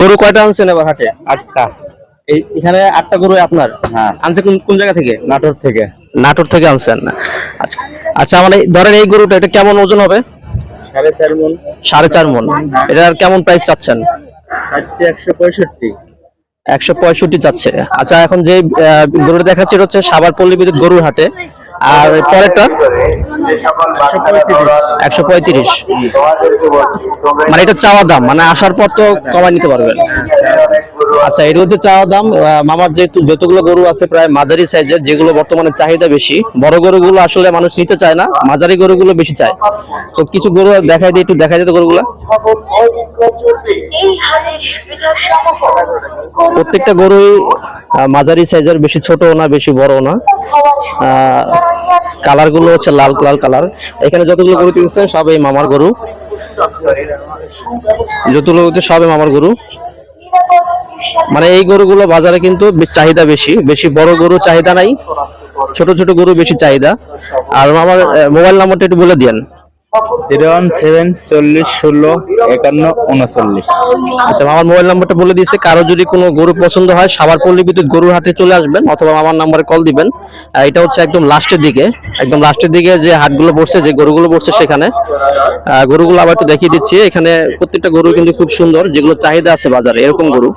গরু কয়টা আনছেন এবার হাটে? 8টা। এখানে 8টা গরু আপনার? হ্যাঁ, আনছে কোন কোন জায়গা থেকে? নাটোর থেকে। নাটোর থেকে আনছেন? আচ্ছা আচ্ছা, মানে ধরেন এই গরুটা এটা কেমন ওজন হবে? 4.5 মণ। 4.5 মণ। এটার কেমন প্রাইস চাচ্ছেন? চাচ্ছে 165। 165 চাচ্ছে। আচ্ছা, এখন যে গরুটা দেখাচ্ছি এটা হচ্ছে সাভার পল্লী বিদ্যুৎ গরুর হাটে, আর পরেরটা 135। মানে এটা চাওয়া দাম, মানে আসার পর তো কমায় নিতে পারবেন। আচ্ছা, এটা হচ্ছে চাওয়া দাম। মামার যেহেতু যতগুলো গরু আছে প্রায় মাঝারি সাইজের, যেগুলো বর্তমানে চাহিদা বেশি, বড় গরুগুলো আসলে মানুষ নিতে চায় না, মাঝারি গরুগুলো বেশি চায়। তো কিছু গরু দেখাই দিই, একটু দেখাই দিতে গরুগুলো। প্রত্যেকটা গরুই মাঝারি সাইজের, বেশি ছোট না বেশি বড় না। কালার গুলো হচ্ছে লাল লাল কালার। এখানে যতগুলো গরু দিয়েছেন সবই মামার গরু, যতগুলো সবই মামার গরু। মানে এই গরুগুলো বাজারে কিন্তু চাহিদা বেশি, বেশি বড় গরু চাহিদা নাই, ছোট ছোট গরু বেশি চাহিদা। আর আমার মোবাইল নাম্বারটা একটু বলে দিয়েন। 017 40 16 51 39। আচ্ছা, আমার মোবাইল নাম্বারটা বলে দিয়েছে। কারো যদি কোনো গরু পছন্দ হয় সাভার পল্লী বিদ্যুৎ গরুর হাটে চলে আসবেন, অথবা আমার নাম্বারে কল দিবেন। এটা হচ্ছে একদম লাস্টের দিকে, একদম লাস্টের দিকে যে হাটগুলো বসছে, যে গরুগুলো বসছে সেখানে। গরুগুলো আবার একটু দেখিয়ে দিচ্ছি। এখানে প্রত্যেকটা গরু কিন্তু খুব সুন্দর, যেগুলো চাহিদা আছে বাজারে, এরকম গরু।